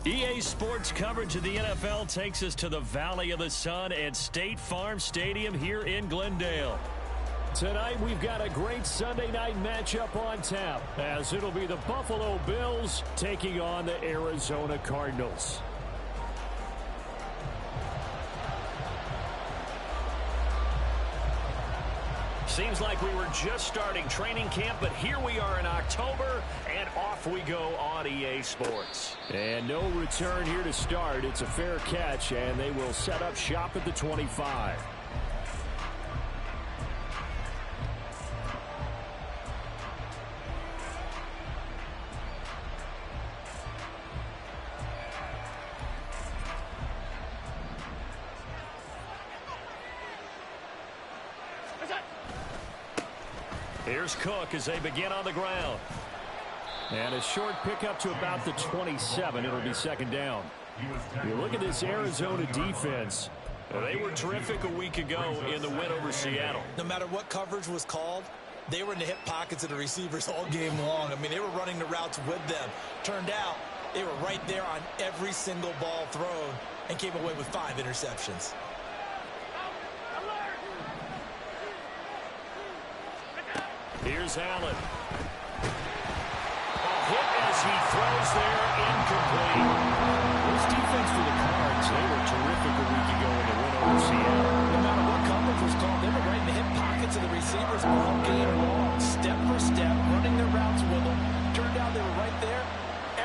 EA Sports coverage of the NFL takes us to the Valley of the Sun at State Farm Stadium here in Glendale. Tonight we've got a great Sunday night matchup on tap, as it'll be the Buffalo Bills taking on the Arizona Cardinals. Seems like we were just starting training camp, but here we are in October, and off we go on EA Sports. And no return here to start. It's a fair catch, and they will set up shop at the 25. Here's Cook as they begin on the ground. And a short pickup to about the 27. It'll be second down. You look at this Arizona defense. They were terrific a week ago in the win over Seattle. No matter what coverage was called, they were in the hip pockets of the receivers all game long. I mean, they were running the routes with them. Turned out they were right there on every single ball thrown and came away with 5 interceptions. Here's Allen. A hit as he throws there, incomplete. This defense for the Cards, they were terrific a week ago in the win over Seattle. No matter what coverage was called, they were right in the hip pockets of the receivers all game long, step for step, running their routes with them. Turned out they were right there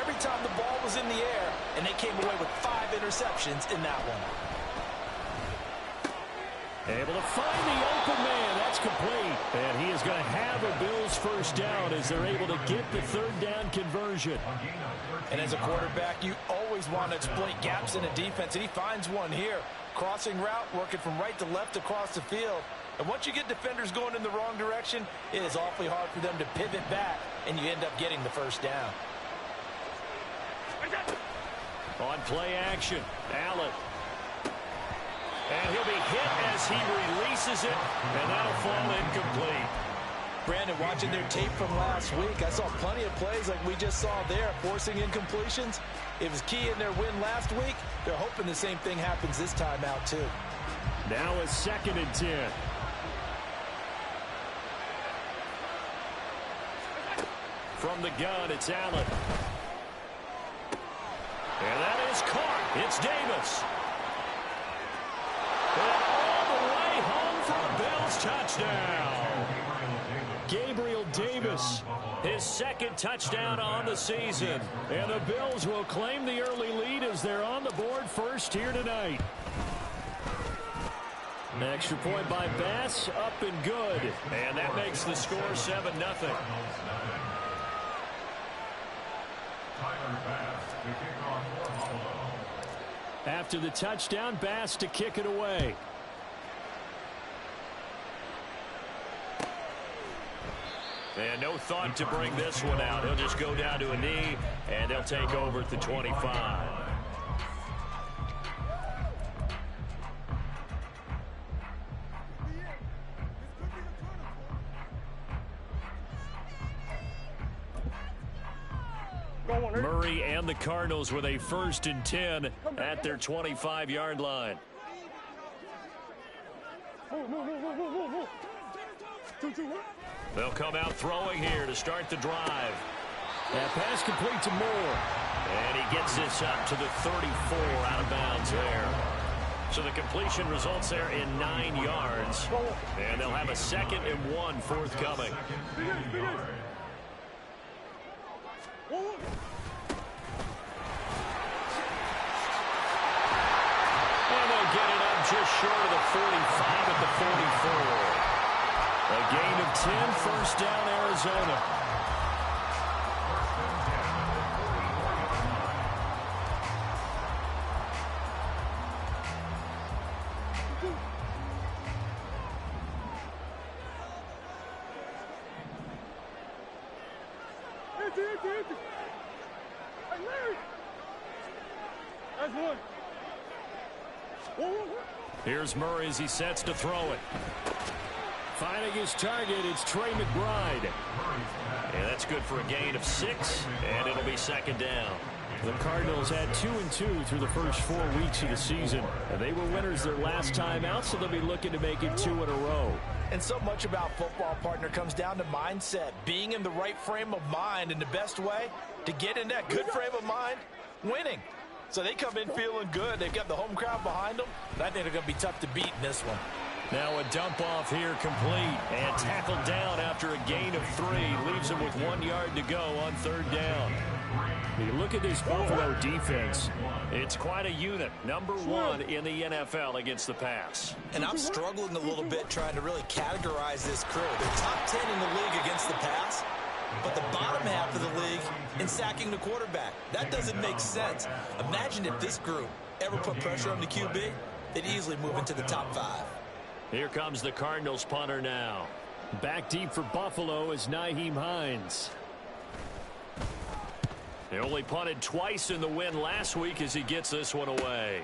every time the ball was in the air, and they came away with 5 interceptions in that one. Able to find the open man. That's complete. And he is going to have a Bills first down as they're able to get the third down conversion. And as a quarterback, you always want to exploit gaps in a defense, and he finds one here. Crossing route, working from right to left across the field. And once you get defenders going in the wrong direction, it is awfully hard for them to pivot back, and you end up getting the first down. On play action, Allen. And he'll be hit as he releases it, and that'll fall incomplete. Brandon, watching their tape from last week, I saw plenty of plays like we just saw there, forcing incompletions. It was key in their win last week. They're hoping the same thing happens this time out, too. Now a 2nd and 10. From the gun, it's Allen. And that is caught. It's Davis. And all the way home for a Bills touchdown. Gabriel Davis, his 2nd touchdown on the season. And the Bills will claim the early lead as they're on the board first here tonight. An extra point by Bass, up and good. And that makes the score 7-0. After the touchdown, Bass to kick it away. And no thought to bring this one out. He'll just go down to a knee, and they'll take over at the 25. Murray and the Cardinals with a 1st and 10 at their 25-yard line. They'll come out throwing here to start the drive. That pass complete to Moore. And he gets this up to the 34 out of bounds there. So the completion results there in 9 yards. And they'll have a 2nd and 1 forthcoming. Just short of the 45 at the 44. A gain of 10, first down, Arizona. Here's Murray as he sets to throw it. Finding his target, it's Trey McBride. And that's good for a gain of 6, and it'll be second down. The Cardinals had 2-2 through the first 4 weeks of the season. And they were winners their last time out, so they'll be looking to make it 2 in a row. And so much about football, partner, comes down to mindset. Being in the right frame of mind, and the best way to get in that good frame of mind, winning. So they come in feeling good. They've got the home crowd behind them. I think they're going to be tough to beat in this one. Now a dump off here complete and tackled down after a gain of 3. Leaves him with 1 yard to go on third down. You look at this Buffalo defense. It's quite a unit. Number 1 in the NFL against the pass. And I'm struggling a little bit trying to really categorize this crew. They're top 10 in the league against the pass, but the bottom half of the league in sacking the quarterback. That doesn't make sense. Imagine if this group ever put pressure on the QB, they'd easily move into the top 5. Here comes the Cardinals punter now. Back deep for Buffalo is Nyheim Hines. They only punted twice in the win last week as he gets this one away.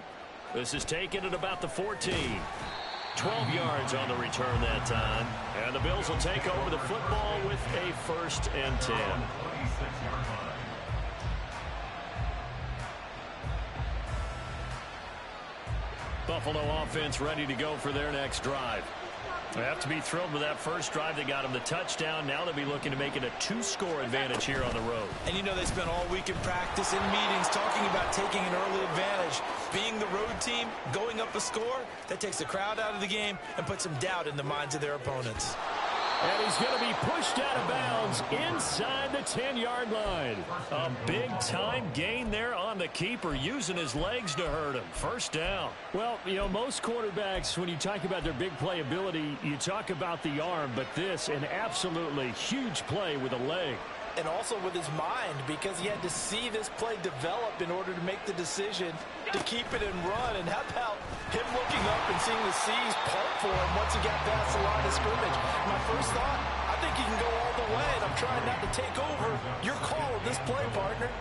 This is taken at about the 14. 12 yards on the return that time. And the Bills will take over the football with a 1st and 10. Buffalo offense ready to go for their next drive. They have to be thrilled with that first drive. They got him the touchdown. Now they'll be looking to make it a 2-score advantage here on the road. And you know they spent all week in practice, in meetings, talking about taking an early advantage. Being the road team, going up a score, that takes the crowd out of the game and puts some doubt in the minds of their opponents. And he's going to be pushed out of bounds inside the 10-yard line. A big-time gain there on the keeper, using his legs to hurt him. First down. Well, you know, most quarterbacks, when you talk about their big play ability, you talk about the arm, but this, an absolutely huge play with a leg. And also with his mind, because he had to see this play develop in order to make the decision to keep it and run. And how about him looking up and seeing the seas part for him once he got past the line of scrimmage? My first thought, I think he can go all the way, and I'm trying not to take over. Your call of this play, partner.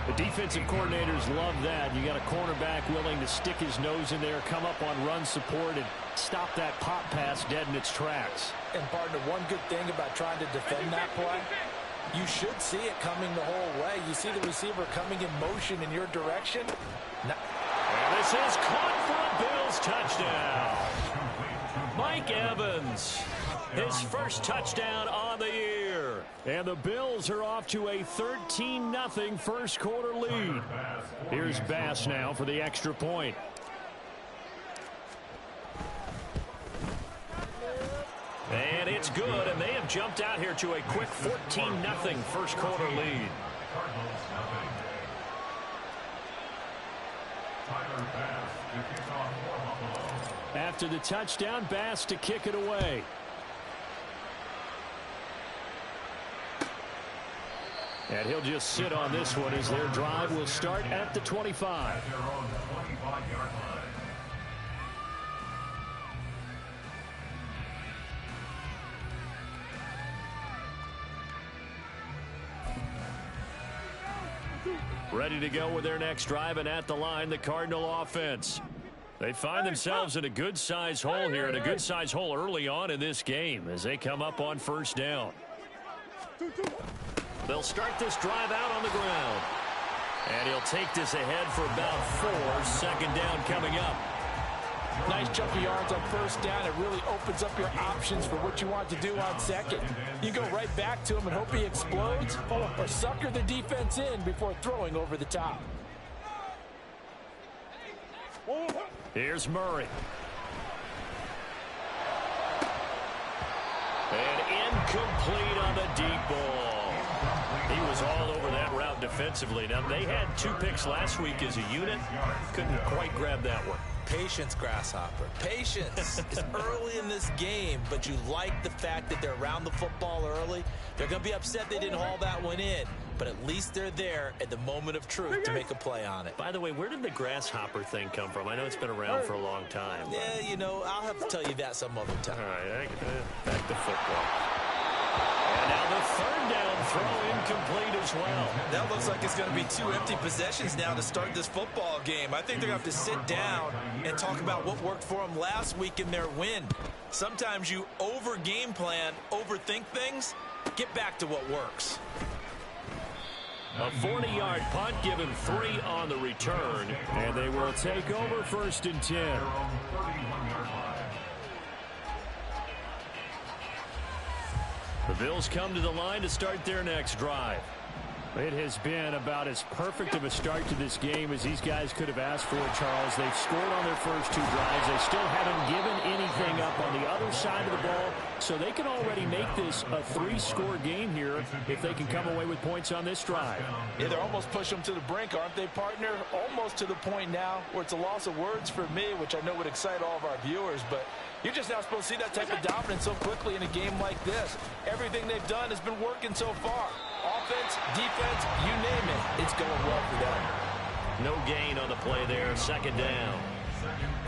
The defensive coordinators love that. You got a cornerback willing to stick his nose in there, come up on run support, and stop that pop pass dead in its tracks. And, partner, one good thing about trying to defend that play, you should see it coming the whole way. You see the receiver coming in motion in your direction. And this is caught for a Bills touchdown. Mike Evans, his first touchdown on the year. And the Bills are off to a 13-0 first quarter lead. Here's Bass now for the extra point. And it's good, and they have jumped out here to a quick 14-0 first quarter lead. After the touchdown, Bass to kick it away. And he'll just sit on this one as their drive will start at the 25. Ready to go with their next drive, and at the line, the Cardinal offense. They find themselves in a good-sized hole here, and a good-sized hole early on in this game as they come up on first down. They'll start this drive out on the ground. And he'll take this ahead for about 4. Second down coming up. Nice chunky yards on first down. It really opens up your options for what you want to do on second. You go right back to him and hope he explodes, or sucker the defense in before throwing over the top. Here's Murray. And incomplete on the deep ball. He was all over that route defensively. Now, they had 2 picks last week as a unit. Couldn't quite grab that one. Patience, Grasshopper. Patience. It's early in this game, but you like the fact that they're around the football early. They're going to be upset they didn't haul that one in, but at least they're there at the moment of truth to make a play on it. By the way, where did the grasshopper thing come from? I know it's been around for a long time. Yeah, you know, I'll have to tell you that some other time. All right, back to football. And now the third down throw incomplete as well. That looks like it's going to be 2 empty possessions now to start this football game. I think they're going to have to sit down and talk about what worked for them last week in their win. Sometimes you over-game plan, overthink things. Get back to what works. A 40-yard punt, give him 3 on the return. And they will take over 1st and 10. The Bills come to the line to start their next drive. It has been about as perfect of a start to this game as these guys could have asked for, Charles. They've scored on their first 2 drives. They still haven't given anything up on the other side of the ball, so they can already make this a 3-score game here if they can come away with points on this drive. Yeah, they're almost pushing them to the brink, aren't they, partner? Almost to the point now where it's a loss of words for me, which I know would excite all of our viewers, but you're just not supposed to see that type of dominance so quickly in a game like this. Everything they've done has been working so far. Offense, defense, you name it, it's going well for them. No gain on the play there, 2nd down.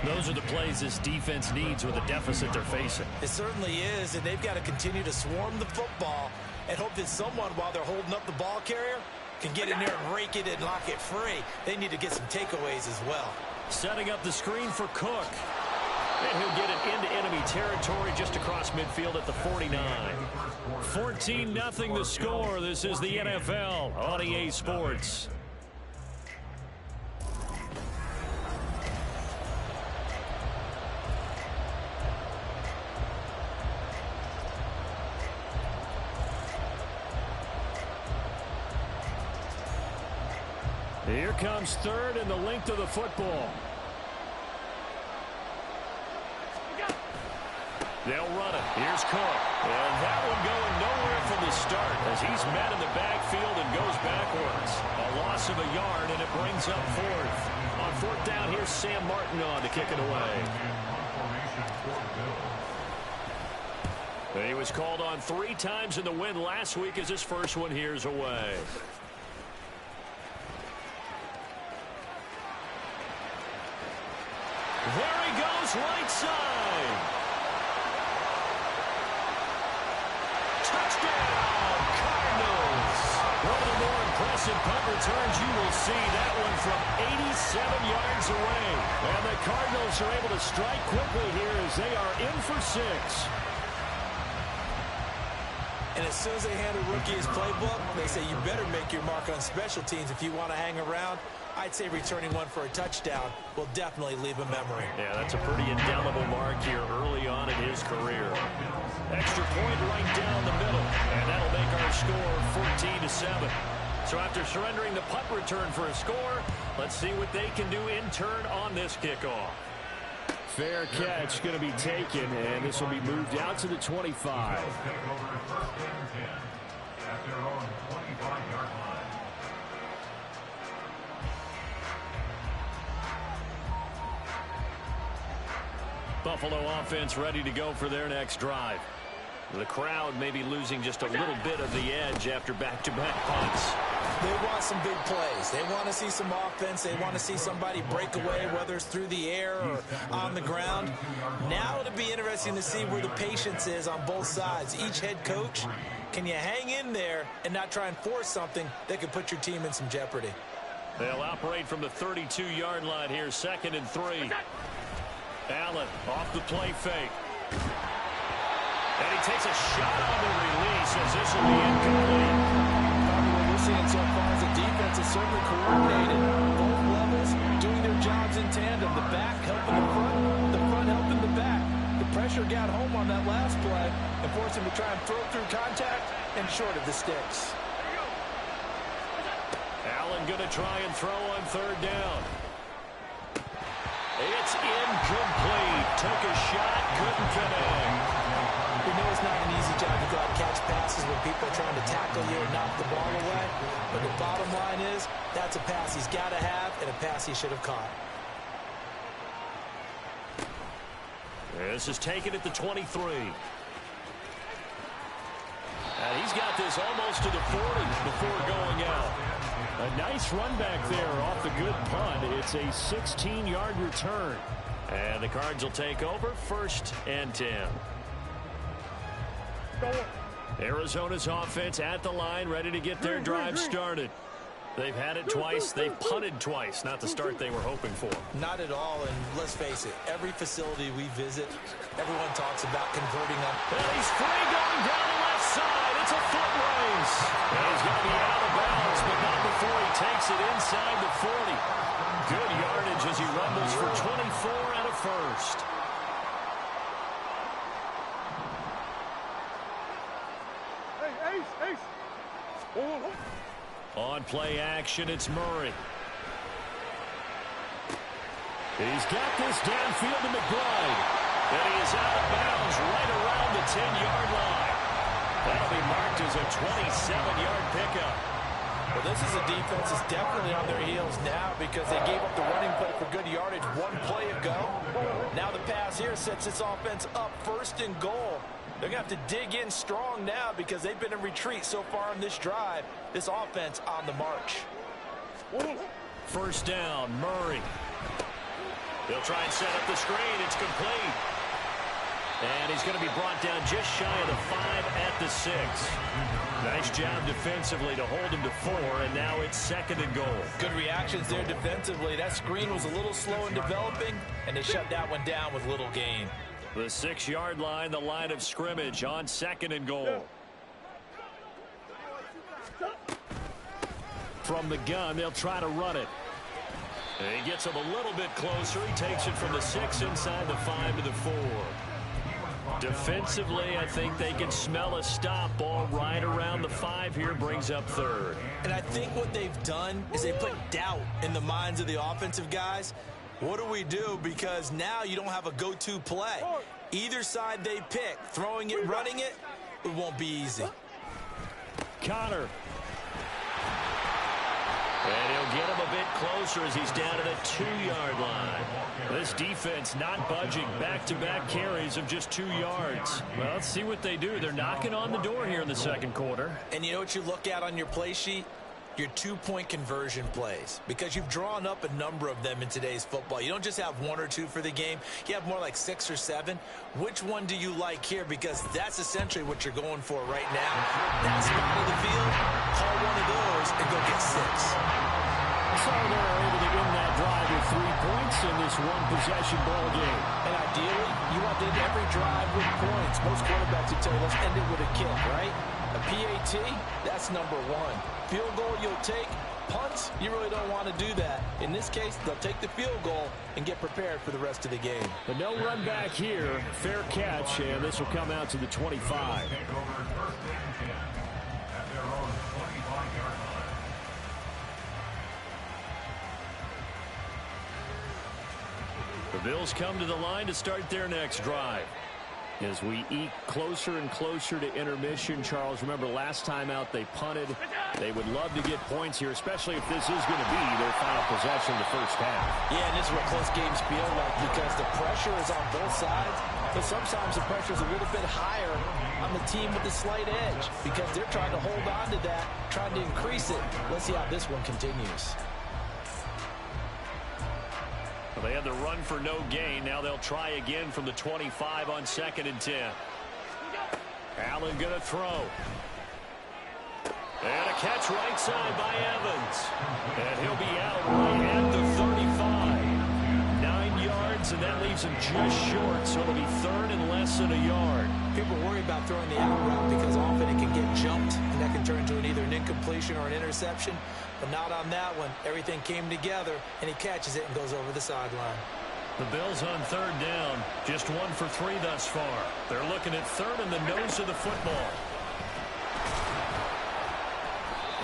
Those are the plays this defense needs with the deficit they're facing. It certainly is, and they've got to continue to swarm the football and hope that someone, while they're holding up the ball carrier, can get in there and rake it and lock it free. They need to get some takeaways as well. Setting up the screen for Cook. And he'll get it into enemy territory just across midfield at the 49. 14-0 the score. This is the NFL on EA Sports. Here comes 3rd and the length of the football. They'll run it. Here's Cook. And that one going nowhere from the start as he's met in the backfield and goes backwards. A loss of a yard, and it brings up 4th. On 4th down, here's Sam Martin on to kick it away. He was called on 3 times in the win last week as his first one here's away. There he goes, right side. Touchdown, Cardinals. One of the more impressive punt returns you will see. That one from 87 yards away. And the Cardinals are able to strike quickly here as they are in for 6. And as soon as they hand a rookie his playbook, they say you better make your mark on special teams if you want to hang around. I'd say returning one for a touchdown will definitely leave a memory. Yeah, that's a pretty indelible mark here early on in his career. Extra point right down the middle, and that'll make our score 14-7. So after surrendering the punt return for a score, let's see what they can do in turn on this kickoff. Fair catch going to be taken, and this will be moved out to the 25. Buffalo offense ready to go for their next drive. The crowd may be losing just a little bit of the edge after back-to-back punts. They want some big plays. They want to see some offense. They want to see somebody break away, whether it's through the air or on the ground. Now it'll be interesting to see where the patience is on both sides. Each head coach, can you hang in there and not try and force something that could put your team in some jeopardy? They'll operate from the 32-yard line here, 2nd and 3. Allen off the play fake. And he takes a shot on the release as this will be incomplete. What we're seeing so far is the defense is certainly coordinated. Both levels doing their jobs in tandem. The back helping the front helping the back. The pressure got home on that last play and forced him to try and throw through contact and short of the sticks. Allen going to try and throw on 3rd down. It's incomplete. Took a shot, couldn't connect. We know it's not an easy job to go out and catch passes when people are trying to tackle you and knock the ball away. But the bottom line is, that's a pass he's got to have and a pass he should have caught. This is taken at the 23. And he's got this almost to the 40 before going out. A nice run back there off the good punt. It's a 16-yard return. And the Cards will take over 1st and 10. Arizona's offense at the line, ready to get their drive started. They've had it twice. They've punted twice. Not the start they were hoping for. Not at all, and let's face it, every facility we visit, everyone talks about converting on. And he's free going down the left side. It's a foot race. And he's going to be out of bounds, but not before he takes it inside the 40. Good yardage as he rumbles for 24 and a first. Ace. Oh. On play action, it's Murray. He's got this downfield to McBride. And he is out of bounds right around the 10-yard line. That'll be marked as a 27-yard pickup. Well, this is a defense that's definitely on their heels now because they gave up the running play for good yardage one play ago. Now the pass here sets this offense up first and goal. They're going to have to dig in strong now because they've been in retreat so far in this drive. This offense on the march. First down, Murray. They'll try and set up the screen. It's complete. And he's going to be brought down just shy of the 5 at the 6. Nice job defensively to hold him to 4, and now it's second and goal. Good reactions there defensively. That screen was a little slow in developing, and they shut that one down with little gain. The 6-yard line, the line of scrimmage on second and goal. From the gun, they'll try to run it. And he gets him a little bit closer. He takes it from the 6 inside the 5 to the 4. Defensively, I think they can smell a stop. Ball right around the 5 here, brings up third. And I think what they've done is they put doubt in the minds of the offensive guys. What do we do? Because now you don't have a go-to play. Either side they pick, throwing it, running it, it won't be easy. Connor. And he'll get him a bit closer as he's down to the 2-yard line. This defense not budging. Back-to-back carries of just 2 yards. Well, let's see what they do. They're knocking on the door here in the second quarter. And you know what you look at on your play sheet? Your 2-point conversion plays, because you've drawn up a number of them in today's football. You don't just have 1 or 2 for the game. You have more like 6 or 7. Which one do you like here? Because that's essentially what you're going for right now. That spot of the field, call one of those and go get 6. So they're able to win that drive with 3 points in this one-possession ball game. And ideally, you want to end every drive with points. Most quarterbacks would tell you, let's end it with a kick, right? A PAT, that's number 1. Field goal you'll take. Punts, you really don't want to do that. In this case, they'll take the field goal and get prepared for the rest of the game. But no run back here. Fair catch, and this will come out to the 25. The Bills come to the line to start their next drive. As we eke closer and closer to intermission, Charles, remember last time out they punted. They would love to get points here, especially if this is going to be their final possession of the first half. Yeah, and this is what close games feel like because the pressure is on both sides. But sometimes the pressure is a little bit higher on the team with the slight edge because they're trying to hold on to that, trying to increase it. Let's see how this one continues. They had the run for no gain. Now they'll try again from the 25 on 2nd and 10. Allen going to throw. And a catch right side by Evans. And he'll be out right at the 35. 9 yards, and that leaves him just short, so it'll be third and less than a yard. People worry about throwing the out route because often it can get jumped, and that can turn into either an incompletion or an interception. But not on that one. Everything came together, and he catches it and goes over the sideline. The Bills on third down. Just 1 for 3 thus far. They're looking at third and the nose of the football.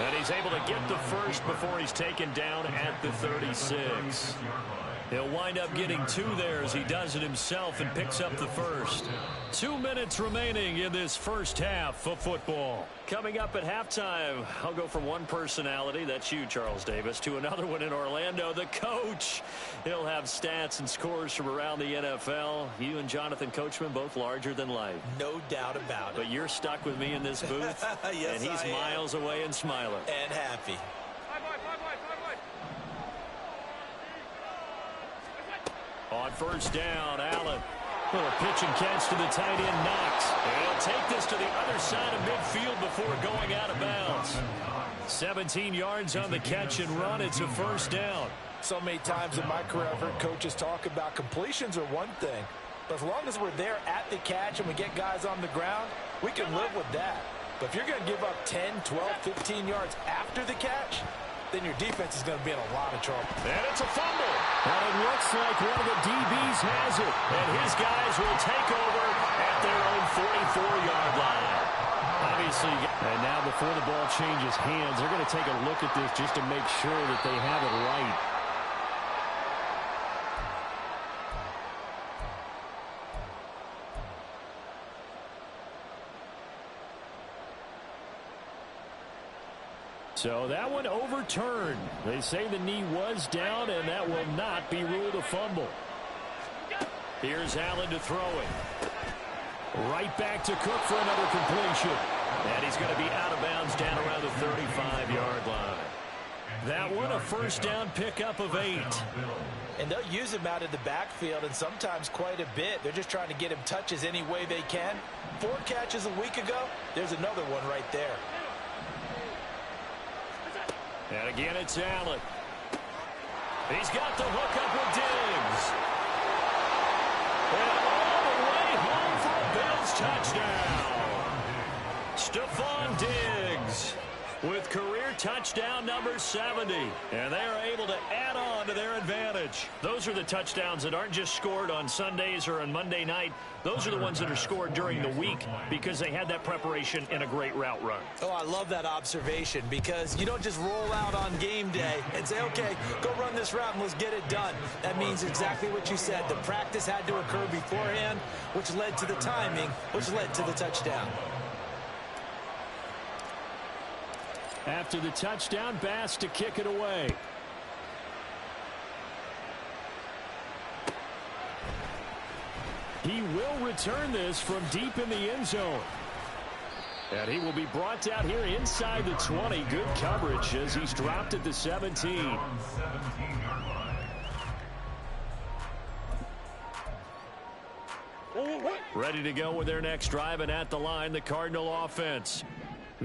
And he's able to get the first before he's taken down at the 36. He'll wind up getting 2 there as he does it himself and picks up the first. 2 minutes remaining in this first half of football. Coming up at halftime, I'll go from one personality, that's you, Charles Davis, to another one in Orlando, the coach. He'll have stats and scores from around the NFL. You and Jonathan Coachman both larger than life. No doubt about it. But you're stuck with me in this booth, yes, and he's miles away and smiling. And happy. On first down, Allen. Little pitch and catch to the tight end, Knox. And he'll take this to the other side of midfield before going out of bounds. 17 yards on the catch and run. It's a first down. So many times in my career I've heard coaches talk about completions are one thing. But as long as we're there at the catch and we get guys on the ground, we can live with that. But if you're going to give up 10, 12, 15 yards after the catch, then your defense is going to be in a lot of trouble. And it's a fumble. And it looks like one of the DBs has it. And his guys will take over at their own 44-yard line. Obviously, and now before the ball changes hands, they're going to take a look at this just to make sure that they have it right. So that one overturned. They say the knee was down, and that will not be ruled a fumble. Here's Allen to throw it. Right back to Cook for another completion. And he's going to be out of bounds down around the 35-yard line. That one a first down pickup of 8. And they'll use him out of the backfield, and sometimes quite a bit. They're just trying to get him touches any way they can. 4 catches a week ago. There's another one right there. And again, it's Allen. He's got the hook up with Diggs. And all the way home for a Bills touchdown. Stephon Diggs with career touchdown number 70. And they are able to add on to their advantage. Those are the touchdowns that aren't just scored on Sundays or on Monday night. Those are the ones that are scored during the week because they had that preparation in a great route run. Oh, I love that observation because you don't just roll out on game day and say, okay, go run this route and let's get it done. That means exactly what you said. The practice had to occur beforehand, which led to the timing, which led to the touchdown. After the touchdown, Bass to kick it away. He will return this from deep in the end zone. And he will be brought down here inside the 20. Good coverage as he's dropped at the 17. Ready to go with their next drive, and at the line, the Cardinal offense.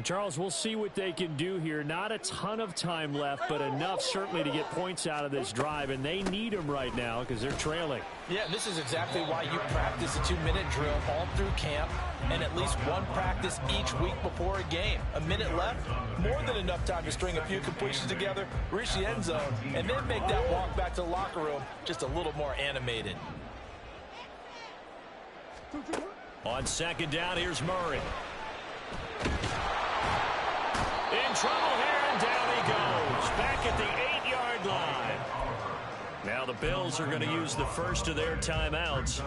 Charles, we'll see what they can do here. Not a ton of time left, but enough certainly to get points out of this drive, and they need them right now because they're trailing. Yeah, this is exactly why you practice a 2-minute drill all through camp and at least one practice each week before a game. A minute left, more than enough time to string a few completions together, reach the end zone, and then make that walk back to the locker room just a little more animated. On second down, here's Murray. In trouble here, and down he goes. Back at the 8-yard line. Now the Bills are going to use the first of their timeouts,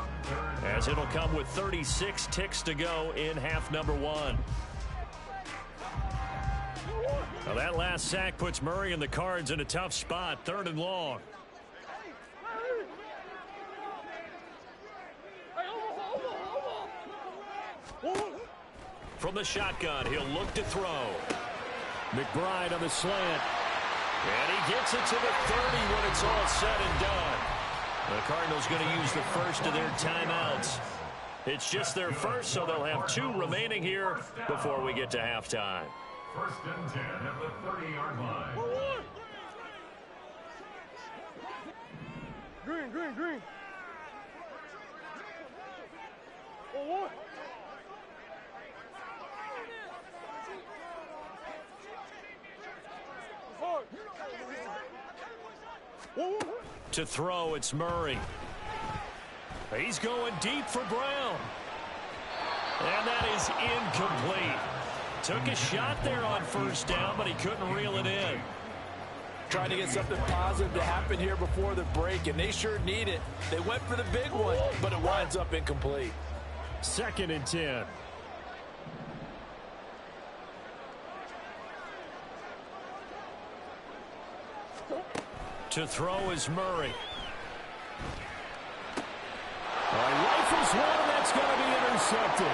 as it'll come with 36 ticks to go in half number 1. Now that last sack puts Murray and the Cards in a tough spot, 3rd and long. From the shotgun, he'll look to throw. McBride on the slant. And he gets it to the 30 when it's all said and done. The Cardinals going to use the first of their timeouts. It's just their first, so they'll have 2 remaining here before we get to halftime. 1st and 10 at the 30-yard line. Green, green, green. To throw, it's Murray. He's going deep for Brown. And that is incomplete. Took a shot there on 1st down, but he couldn't reel it in. Trying to get something positive to happen here before the break, and they sure need it. They went for the big one, but it winds up incomplete. 2nd and 10. To throw is Murray. Rifles one, that's going to be intercepted.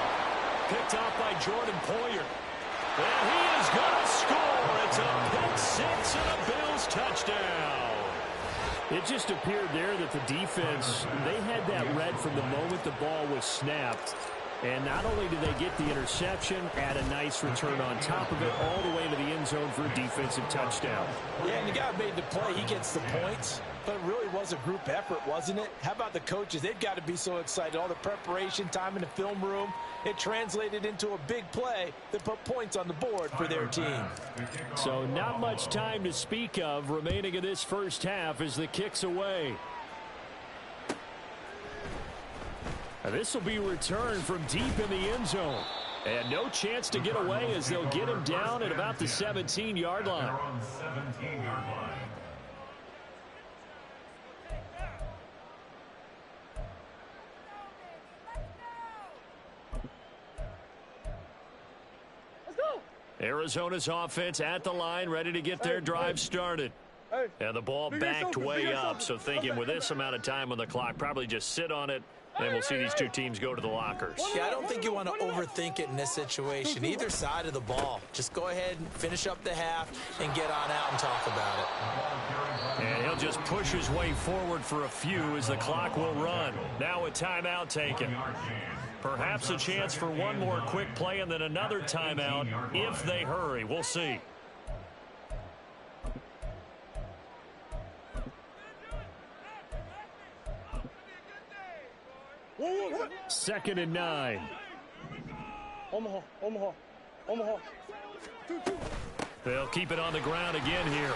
Picked off by Jordan Poyer. And he is going to score. It's a pick 6 and a Bills touchdown. It just appeared there that the defense, they had that read from the moment the ball was snapped. And not only did they get the interception, add a nice return on top of it, all the way to the end zone for a defensive touchdown. Yeah, and the guy made the play. He gets the points. But it really was a group effort, wasn't it? How about the coaches? They've got to be so excited. All the preparation time in the film room, it translated into a big play that put points on the board for their team. So not much time to speak of remaining in this first half as the kick's away. And this will be returned from deep in the end zone. And no chance to get away as they'll get him down at about the 17-yard line. Arizona's offense at the line, ready to get their drive started. And the ball backed way up, so thinking with this amount of time on the clock, probably just sit on it, and we'll see these two teams go to the lockers. Yeah, I don't think you want to overthink it in this situation. Either side of the ball. Just go ahead and finish up the half and get on out and talk about it. And he'll just push his way forward for a few as the clock will run. Now a timeout taken. Perhaps a chance for one more quick play and then another timeout if they hurry. We'll see. Second and 9. Omaha. They'll keep it on the ground again here.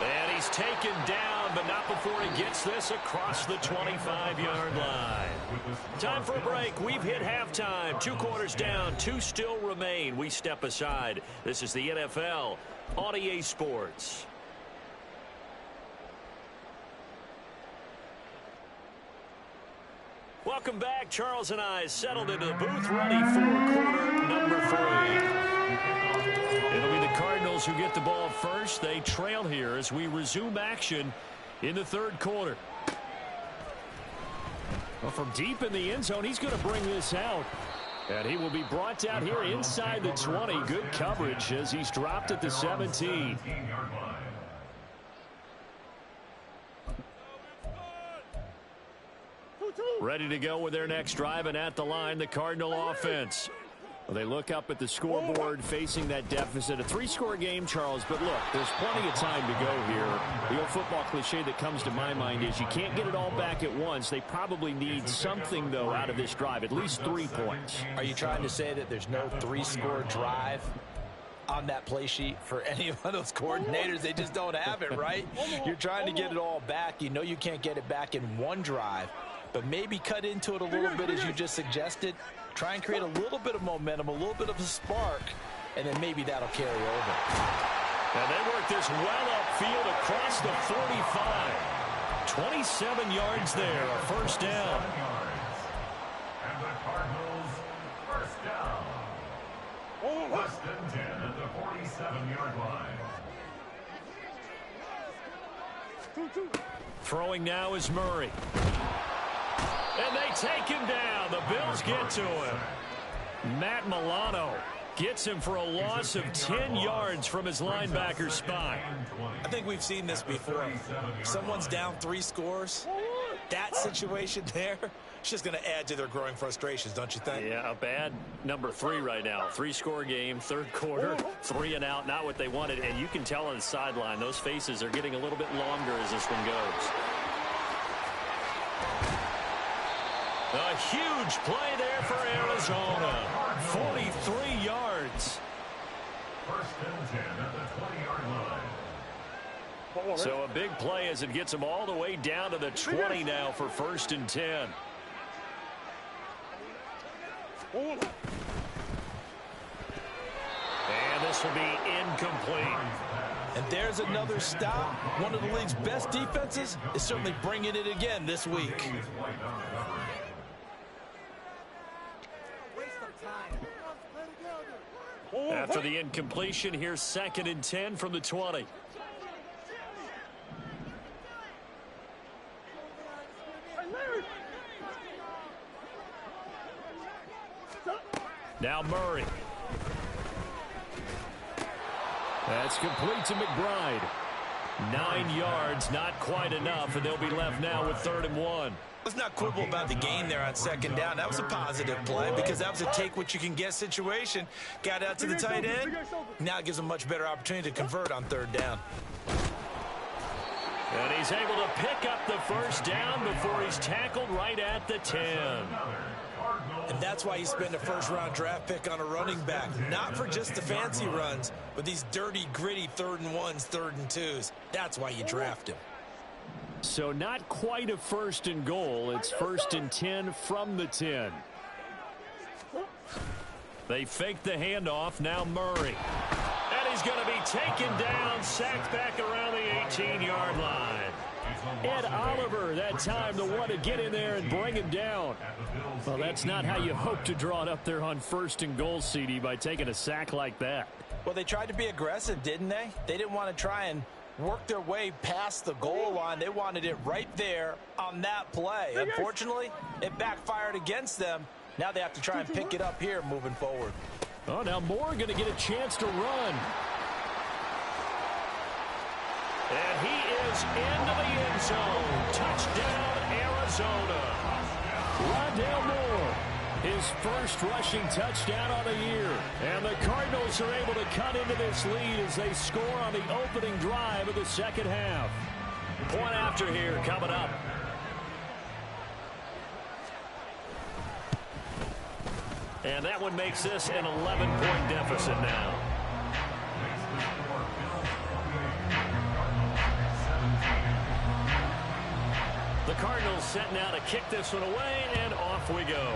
And he's taken down, but not before he gets this across the 25-yard line. Time for a break. We've hit halftime. 2 quarters down, 2 still remain. We step aside. This is the NFL on EA Sports. Welcome back. Charles and I settled into the booth, ready for quarter number 3. It'll be the Cardinals who get the ball first. They trail here as we resume action in the third quarter. Well, from deep in the end zone, he's going to bring this out. And he will be brought down here inside the 20. Good coverage as he's dropped at the 17. Ready to go with their next drive, and at the line, the Cardinal offense. Well, they look up at the scoreboard facing that deficit. A 3-score game, Charles, but look, there's plenty of time to go here. The old football cliche that comes to my mind is you can't get it all back at once. They probably need something, though, out of this drive, at least 3 points. Are you trying to say that there's no 3-score drive on that play sheet for any of those coordinators? They just don't have it, right? You're trying to get it all back. You know you can't get it back in one drive, but maybe cut into it a little bit as you just suggested. Try and create a little bit of momentum, a little bit of a spark, and then maybe that'll carry over. And they work this well upfield across the 45. 27 yards there, a first down. And the Cardinals first down. First and 10 at the 47-yard line. Throwing now is Murray. And they take him down. The Bills get to him. Matt Milano gets him for a loss of 10 yards from his linebacker spot. I think we've seen this before. Someone's down 3 scores. That situation there, it's just going to add to their growing frustrations, don't you think? Yeah, a bad number 3 right now. 3-score game, third quarter, 3 and out, not what they wanted. And you can tell on the sideline, those faces are getting a little bit longer as this one goes. A huge play there for Arizona. 43 yards. First and 10 at the 20-yard line. So a big play as it gets them all the way down to the 20 now for first and 10. And this will be incomplete. And there's another stop. One of the league's best defenses is certainly bringing it again this week. After the incompletion, here's second and 10 from the 20. Now Murray. That's complete to McBride. 9 yards, not quite enough, and they'll be left now with 3rd and 1. Let's not quibble about the gain there on 2nd down. That was a positive play because that was a take-what-you-can-get situation. Got out to the tight end. Now it gives them a much better opportunity to convert on 3rd down. And he's able to pick up the 1st down before he's tackled right at the 10. And that's why you spend a 1st-round draft pick on a running back. Not for just the fancy runs, but these dirty, gritty 3rd and 1s, 3rd and 2s. That's why you draft him. So not quite a 1st and goal. It's 1st and 10 from the 10. They fake the handoff. Now Murray. And he's going to be taken down, sacked back around the 18-yard line. Ed Oliver, that time, the one to get in there and bring him down. Well, that's not how you hope to draw it up there on 1st and goal, CD, by taking a sack like that. Well, they tried to be aggressive, didn't they? They didn't want to try and work their way past the goal line. They wanted it right there on that play. Unfortunately, it backfired against them. Now they have to try and pick it up here moving forward. Oh, now Moore going to get a chance to run. And he is into the end zone. Touchdown, Arizona. Rondale Moore, his 1st rushing touchdown on the year. And the Cardinals are able to cut into this lead as they score on the opening drive of the 2nd half. Point after here coming up. And that one makes this an 11-point deficit now. The Cardinals set now to kick this one away, and off we go.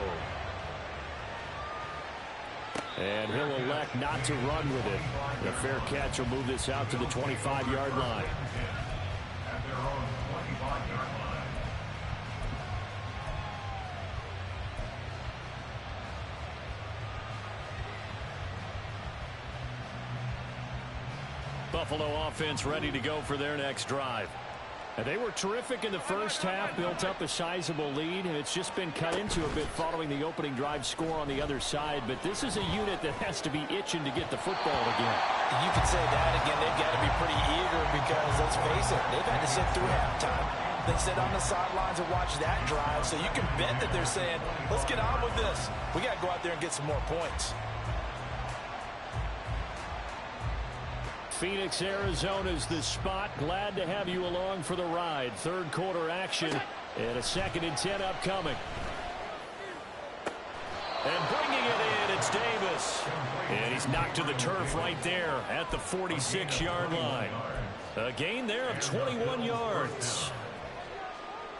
And he'll elect not to run with it. A fair catch will move this out to the 25-yard line. At their own 25-yard line. Buffalo offense ready to go for their next drive. And they were terrific in the 1st half, built up a sizable lead, and it's just been cut into a bit following the opening drive score on the other side. But this is a unit that has to be itching to get the football again. You could say that again. They've got to be pretty eager because, let's face it, they've had to sit through halftime. They sit on the sidelines and watch that drive, so you can bet that they're saying, let's get on with this. We got to go out there and get some more points. Phoenix, Arizona's the spot. Glad to have you along for the ride. 3rd quarter action and a 2nd and 10 upcoming. And bringing it in, it's Davis. And he's knocked to the turf right there at the 46-yard line. A gain there of 21 yards.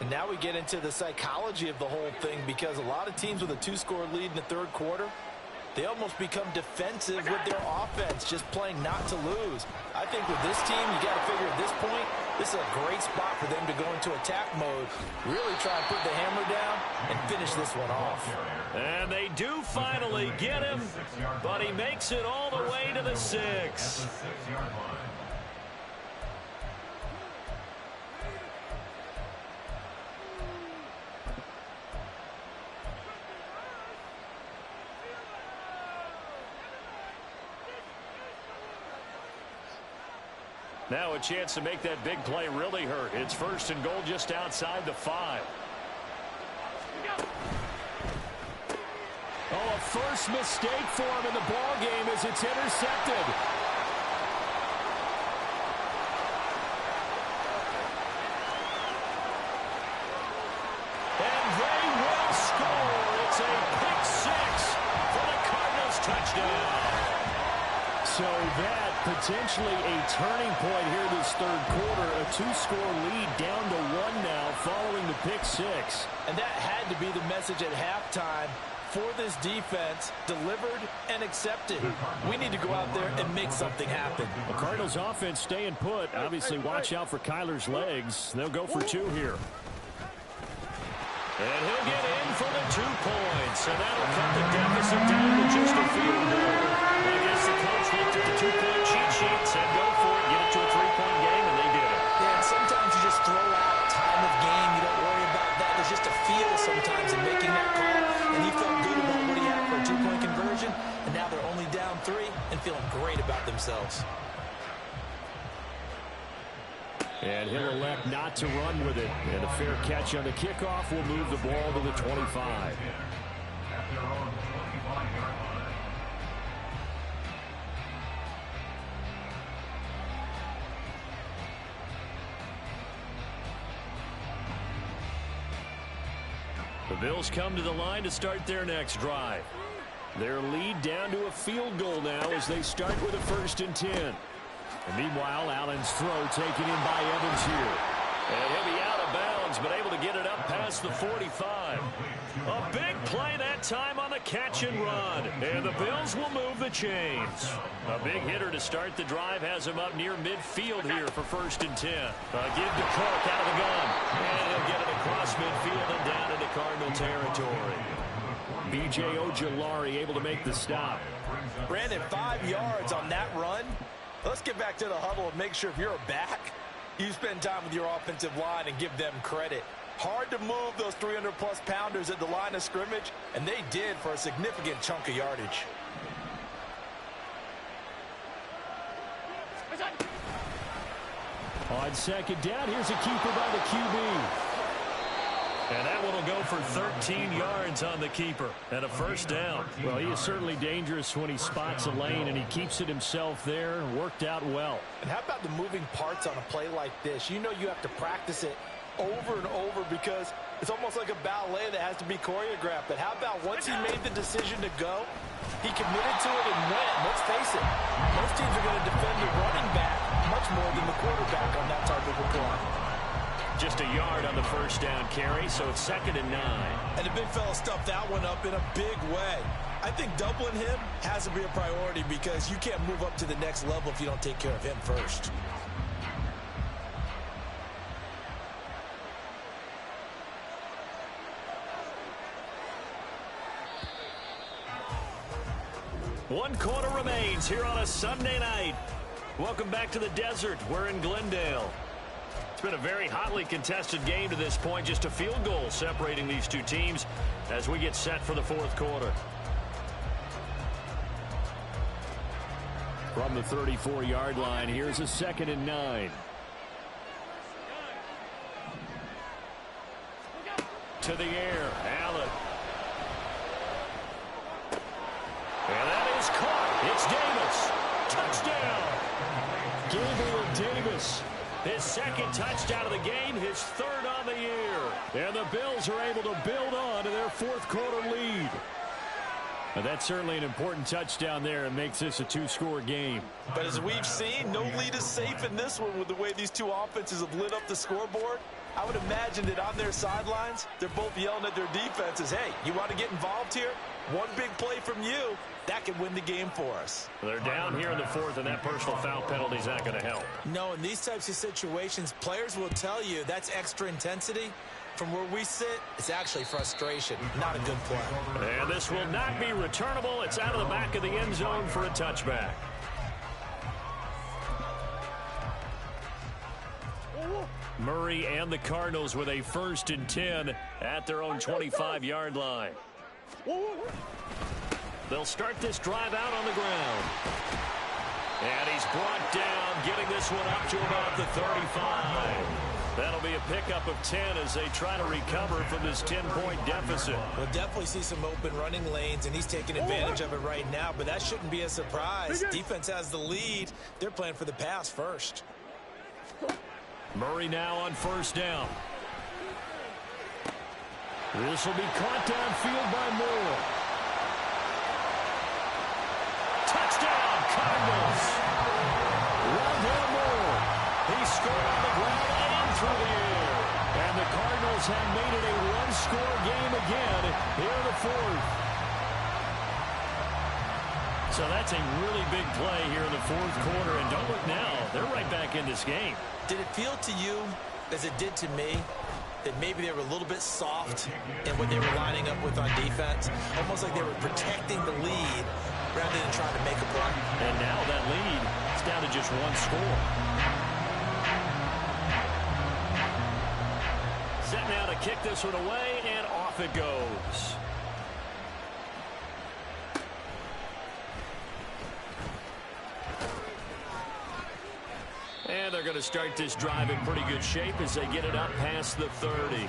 And now we get into the psychology of the whole thing because a lot of teams with a 2-score lead in the 3rd quarter, they almost become defensive with their offense, just playing not to lose. I think with this team, you got to figure at this point, this is a great spot for them to go into attack mode, really try and put the hammer down and finish this one off. And they do finally get him, but he makes it all the way to the 6. Now a chance to make that big play really hurt. It's 1st and goal just outside the 5. Oh, a first mistake for him in the ball game as it's intercepted. And they will score. It's a pick 6 for the Cardinals touchdown. So that potentially a turning point here this 3rd quarter. A 2-score lead down to 1 now following the pick 6. And that had to be the message at halftime for this defense, delivered and accepted. We need to go out there and make something happen. The Cardinals offense staying put. Obviously watch out for Kyler's legs. They'll go for 2 here. And he'll get in for the 2 points. And that'll cut the deficit down to just a field goal. I guess the coach looked at the 2-point cheat sheet, said go for it, get it to a 3-point game, and they did it. Yeah, and sometimes you just throw out time of game. You don't worry about that. There's just a feel sometimes in making that call. And he felt good about what he had for a 2-point conversion. And now they're only down 3 and feeling great about themselves. And he'll elect not to run with it. And a fair catch on the kickoff will move the ball to the 25. At their own 25-yard line. The Bills come to the line to start their next drive. Their lead down to a field goal now as they start with a 1st and 10. And meanwhile, Allen's throw taken in by Evans here. And he'll be out of bounds, but able to get it up past the 45. A big play that time on the catch and run. And the Bills will move the chains. A big hitter to start the drive has him up near midfield here for 1st and 10. Give to Cook out of the gun. And he'll get it across midfield and down into Cardinal territory. B.J. Ojulari able to make the stop. Brandon, 5 yards on that run. Let's get back to the huddle and make sure if you're a back, you spend time with your offensive line and give them credit. Hard to move those 300-plus pounders at the line of scrimmage, and they did for a significant chunk of yardage. On 2nd down, here's a keeper by the QB. And that one will go for 13 yards on the keeper and a 1st down. Well, he is certainly dangerous when he spots a lane, and he keeps it himself there. Worked out well. And how about the moving parts on a play like this? You know you have to practice it over and over because it's almost like a ballet that has to be choreographed. But how about once he made the decision to go, he committed to it and went. Let's face it, most teams are going to defend the running back much more than the quarterback on that type of a play. Just a yard on the 1st down carry, so it's 2nd and 9. And the big fella stuffed that one up in a big way. I think doubling him has to be a priority because you can't move up to the next level if you don't take care of him first. One quarter remains here on a Sunday night. Welcome back to the desert. We're in Glendale. It's been a very hotly contested game to this point. Just a field goal separating these two teams as we get set for the 4th quarter. From the 34-yard line, here's a 2nd and 9. To the air, Allen. And that is caught. It's Davis. Touchdown. Gabriel Davis. His 2nd touchdown of the game, his 3rd on the year. And the Bills are able to build on to their 4th quarter lead. And that's certainly an important touchdown there and makes this a 2-score game. But as we've seen, no lead is safe in this one with the way these two offenses have lit up the scoreboard. I would imagine that on their sidelines, they're both yelling at their defenses, hey, you want to get involved here? One big play from you, that could win the game for us. They're down here in the 4th, and that personal foul penalty is not going to help. No, in these types of situations, players will tell you that's extra intensity. From where we sit, it's actually frustration, not a good play. And this will not be returnable. It's out of the back of the end zone for a touchback. Murray and the Cardinals with a 1st and 10 at their own 25-yard line. They'll start this drive out on the ground. And he's brought down, getting this one up to about the 35. That'll be a pickup of 10 as they try to recover from this 10-point deficit. We'll definitely see some open running lanes, and he's taking advantage of it right now, but that shouldn't be a surprise. Defense has the lead. They're playing for the pass first. Murray now on 1st down. This will be caught downfield by Moore. Touchdown, Cardinals. Rondale Moore. He scored on the ground and through the air. And the Cardinals have made it a one-score game again here in the 4th. So that's a really big play here in the 4th quarter. And don't look now, they're right back in this game. Did it feel to you, as it did to me, that maybe they were a little bit soft in what they were lining up with on defense? Almost like they were protecting the lead rather than trying to make a play. And now that lead is down to just one score. Set now to kick this one away, and off it goes. And they're going to start this drive in pretty good shape as they get it up past the 30.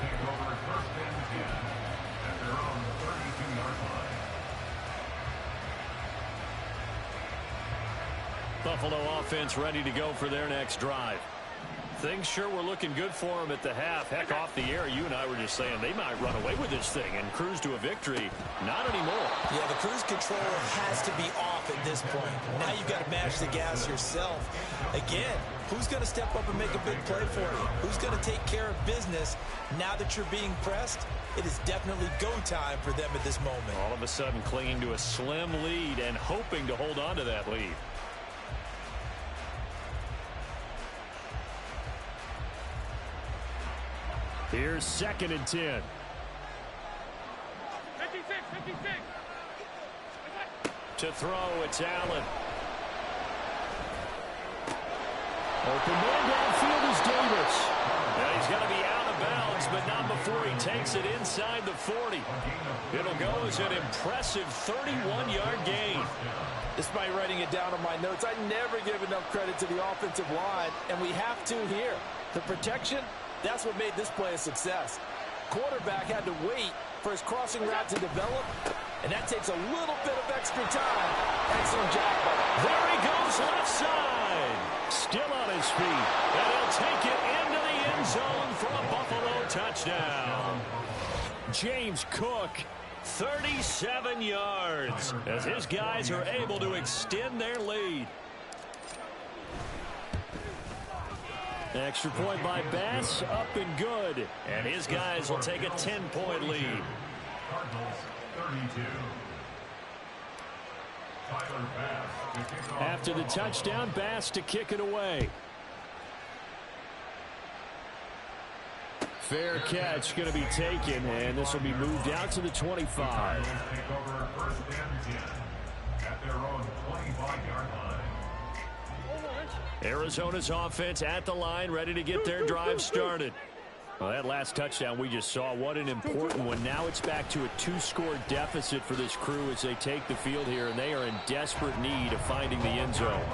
Buffalo offense ready to go for their next drive. Things sure were looking good for them at the half. Heck, off the air, you and I were just saying they might run away with this thing and cruise to a victory. Not anymore. Yeah, the cruise control has to be off at this point. Now you've got to mash the gas yourself. Again, who's going to step up and make a big play for you? Who's going to take care of business now that you're being pressed? It is definitely go time for them at this moment. All of a sudden clinging to a slim lead and hoping to hold on to that lead. Here's 2nd and 10. 56, 56. To throw, it's Allen. Open man downfield is Davis. Now he's got to be out of bounds, but not before he takes it inside the 40. It'll go as an impressive 31-yard gain. Despite writing it down on my notes, I never give enough credit to the offensive line, and we have to here. The protection, that's what made this play a success. Quarterback had to wait for his crossing route to develop, and that takes a little bit of extra time. Excellent job. There he goes left side. Still on his feet, and he'll take it into the end zone for a Buffalo touchdown. James Cook, 37 yards, as his guys are able to extend their lead. Extra point by Bass, up and good. And his guys will take a 10-point lead. Cardinals 32. Tyler Bass to kick off. After the touchdown, Bass to kick it away. Fair catch going to be taken, and this will be moved out to the 25. Cardinals take over 1st and 10 at their own 25-yard line. Arizona's offense at the line, ready to get their drive started. Well, that last touchdown we just saw, what an important one. Now it's back to a 2-score deficit for this crew as they take the field here, and they are in desperate need of finding the end zone.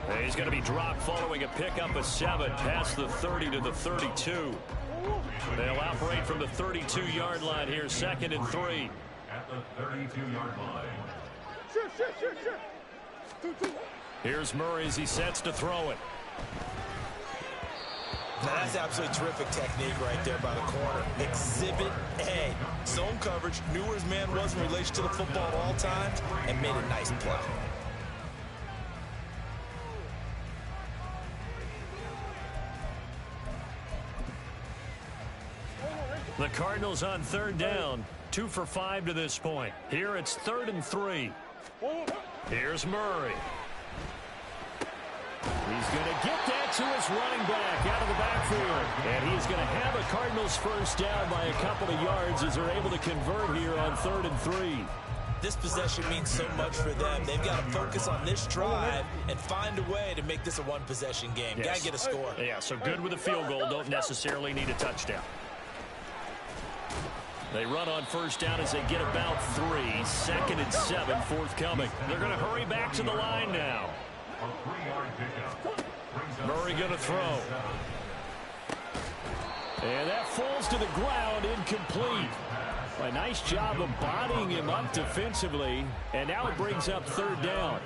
And he's going to be dropped following a pickup of 7 past the 30 to the 32. They'll operate from the 32-yard line here, 2nd and 3. At the 32-yard line. Shoot. Here's Murray as he sets to throw it. Now, that's absolutely terrific technique right there by the corner. Exhibit A. Zone coverage, knew where his man was in relation to the football at all times, and made a nice play. The Cardinals on 3rd down, 2 for 5 to this point. Here it's 3rd and 3. Here's Murray. He's going to get that to his running back out of the backfield. And he's going to have a Cardinals first down by a couple of yards as they're able to convert here on 3rd and 3. This possession means so much for them. They've got to focus on this drive and find a way to make this a one-possession game. Yes. Got to get a score. Yeah, so good with a field goal. Don't necessarily need a touchdown. They run on first down as they get about 3. 2nd and 7 forthcoming. They're going to hurry back to the line now. A 3-yard pickup. Murray going to throw. And that falls to the ground, incomplete. A nice job of bodying him up defensively. And now it brings up 3rd down.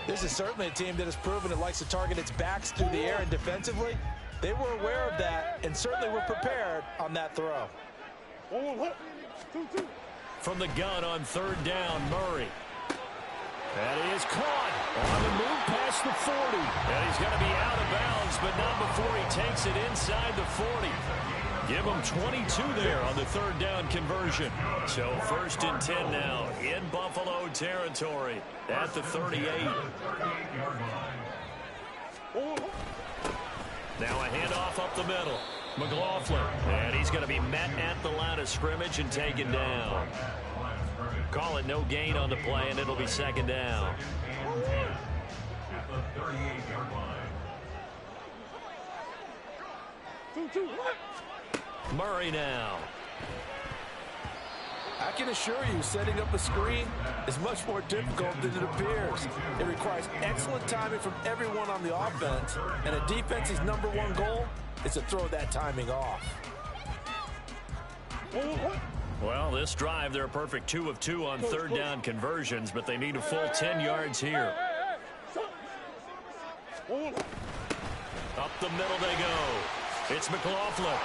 This is certainly a team that has proven it likes to target its backs through the air and defensively. They were aware of that and certainly were prepared on that throw. From the gun on 3rd down, Murray. And he is caught on the move past the 40. And he's going to be out of bounds, but not before he takes it inside the 40. Give him 22 there on the 3rd down conversion. So 1st and 10 now in Buffalo territory at the 38. Now a handoff up the middle. McLaughlin, and he's going to be met at the line of scrimmage and taken down. Call it no gain on the play, and it'll be 2nd down. At the 38-yard line. Murray now. I can assure you, setting up a screen is much more difficult than it appears. It requires excellent timing from everyone on the offense, and a defense's #1 goal is to throw that timing off. Well, this drive, they're a perfect 2 of 2 on third down conversions, but they need a full 10 yards here. Up the middle they go. It's McLaughlin.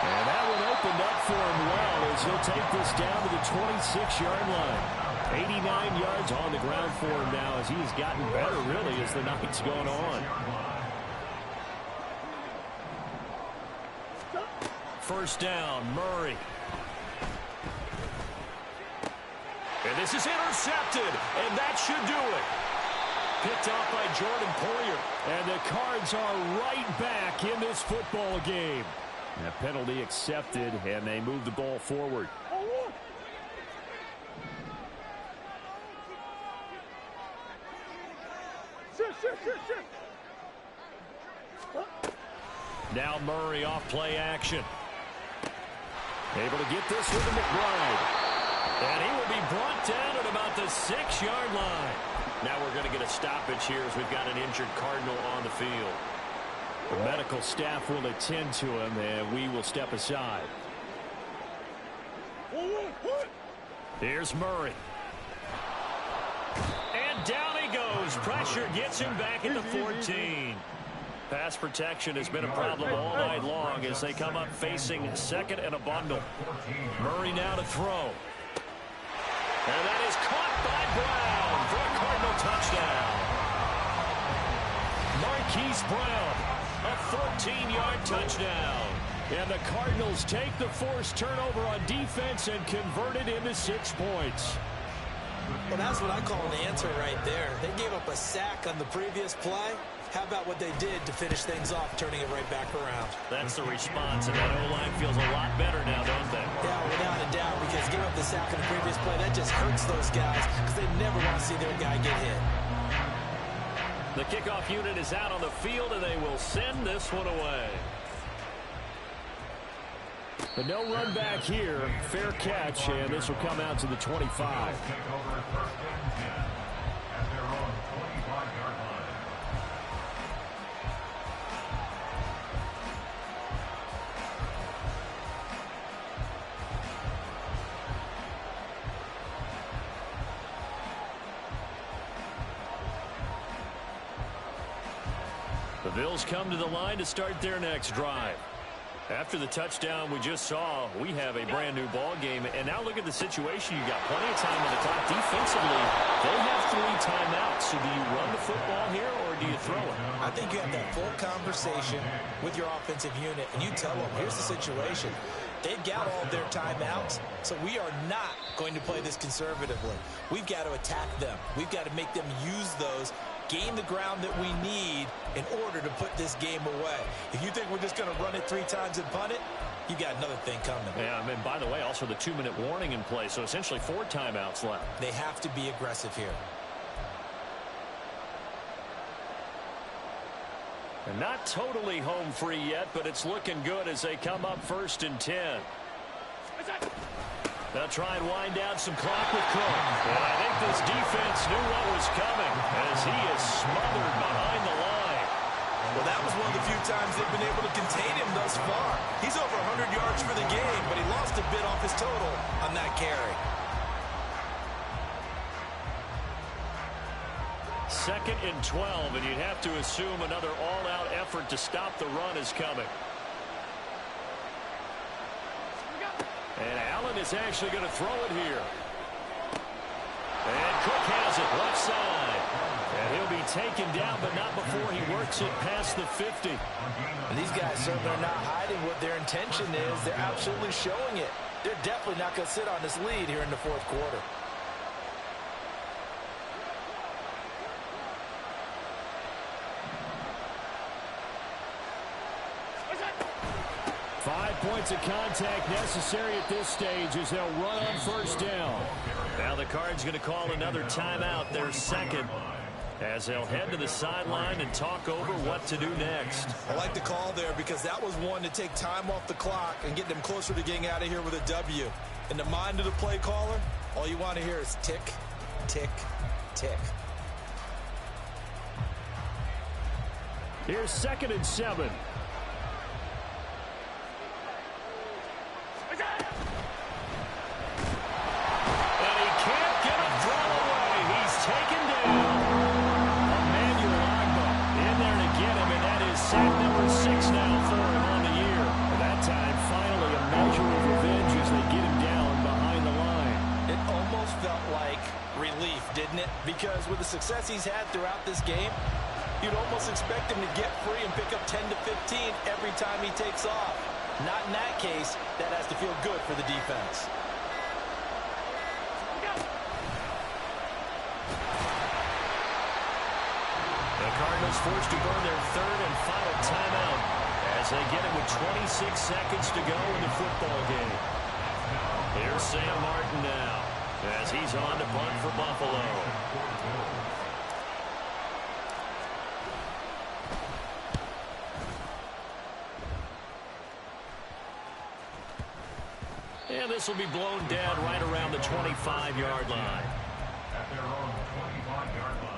And that one opened up for him well as he'll take this down to the 26-yard line. 89 yards on the ground for him now as he's gotten better, really, as the night's gone on. First down, Murray. And this is intercepted, and that should do it. Picked off by Jordan Poyer. And the Cards are right back in this football game. A penalty accepted, and they move the ball forward. Now Murray off play action. Able to get this with McBride. And he will be brought down at about the 6-yard line. Now we're going to get a stoppage here as we've got an injured Cardinal on the field. The medical staff will attend to him, and we will step aside. Here's Murray. And down he goes. Pressure gets him back at the 14. Pass protection has been a problem all night long as they come up facing second and a bundle. Murray now to throw. And that is caught by Brown for a Cardinal touchdown. Marquise Brown, a 14-yard touchdown. And the Cardinals take the forced turnover on defense and convert it into 6 points. Well, that's what I call an answer right there. They gave up a sack on the previous play. How about what they did to finish things off, turning it right back around? That's the response, and that O-line feels a lot better now, don't they? Yeah, without a doubt, because giving up the sack on the previous play, that just hurts those guys because they never want to see their guy get hit. The kickoff unit is out on the field, and they will send this one away. But no run back here. Fair catch, and this will come out to the 25. The Bills come to the line to start their next drive. After the touchdown we just saw, we have a brand new ball game. And now look at the situation. You got plenty of time on the clock. Defensively, they have 3 timeouts. So do you run the football here or do you throw it? I think you have that full conversation with your offensive unit, and you tell them, here's the situation. They've got all of their timeouts, so we are not going to play this conservatively. We've got to attack them. We've got to make them use those, gain the ground that we need in order to put this game away. If you think we're just going to run it 3 times and punt it, you got another thing coming. Yeah, I mean, by the way, also the 2-minute warning in play, so essentially 4 timeouts left. They have to be aggressive here. And not totally home free yet, but it's looking good as they come up 1st and 10. They'll try and wind down some clock with Cook. And I think this defense knew what was coming as he is smothered behind the line. Well, that was one of the few times they've been able to contain him thus far. He's over 100 yards for the game, but he lost a bit off his total on that carry. 2nd and 12, and you'd have to assume another all-out effort to stop the run is coming. And Allen is actually going to throw it here. And Cook has it left side. And he'll be taken down, but not before he works it past the 50. And these guys certainly are not hiding what their intention is. They're absolutely showing it. They're definitely not going to sit on this lead here in the 4th quarter. 5 points of contact necessary at this stage as they'll run on 1st down. Now the Cards going to call another timeout, their 2nd, as they'll head to the sideline and talk over what to do next. I like the call there because that was one to take time off the clock and get them closer to getting out of here with a W. In the mind of the play caller, all you want to hear is tick, tick, tick. Here's 2nd and 7. Sack number 6 now for him on the year. And that time, finally, a measure of revenge as they get him down behind the line. It almost felt like relief, didn't it? Because with the success he's had throughout this game, you'd almost expect him to get free and pick up 10 to 15 every time he takes off. Not in that case. That has to feel good for the defense. Cardinals forced to burn their 3rd and final timeout as they get it with 26 seconds to go in the football game. Here's Sam Martin now as he's on to punt for Buffalo. And this will be blown dead right around the 25-yard line. At their own 25-yard line.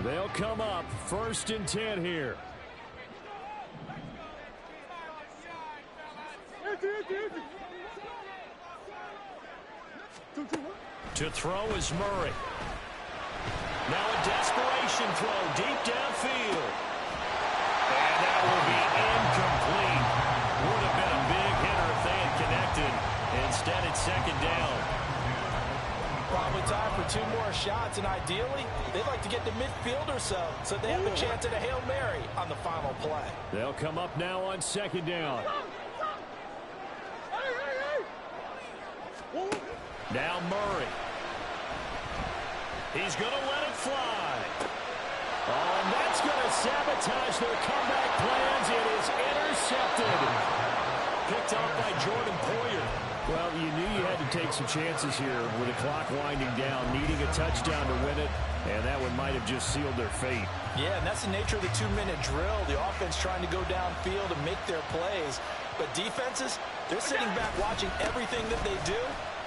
They'll come up 1st and 10 here. To throw is Murray. Now a desperation throw deep downfield. And that will be incomplete. Would have been a big hitter if they had connected. Instead, it's 2nd down. Probably time for 2 more shots, and ideally, they'd like to get to midfield or so they have a chance at a Hail Mary on the final play. They'll come up now on 2nd down. Now Murray. He's going to let it fly. Oh, and that's going to sabotage their comeback plans. It is intercepted. Picked off by Jordan Poyer. Well, you knew you had to take some chances here with the clock winding down, needing a touchdown to win it, and that one might have just sealed their fate. Yeah, and that's the nature of the 2-minute drill. The offense trying to go downfield and make their plays. But defenses, they're sitting back watching everything that they do,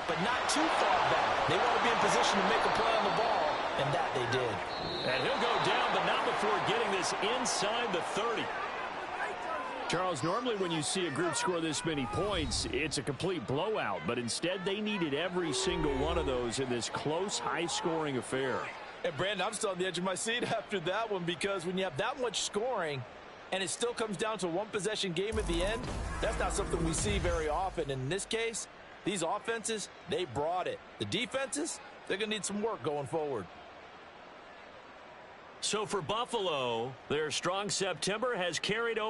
but not too far back. They want to be in position to make a play on the ball, and that they did. And he'll go down, but not before getting this inside the 30. Charles, normally when you see a group score this many points, it's a complete blowout. But instead, they needed every single one of those in this close, high-scoring affair. And, Brandon, I'm still on the edge of my seat after that one because when you have that much scoring and it still comes down to a one-possession game at the end, that's not something we see very often. In this case, these offenses, they brought it. The defenses, they're going to need some work going forward. So for Buffalo, their strong September has carried over.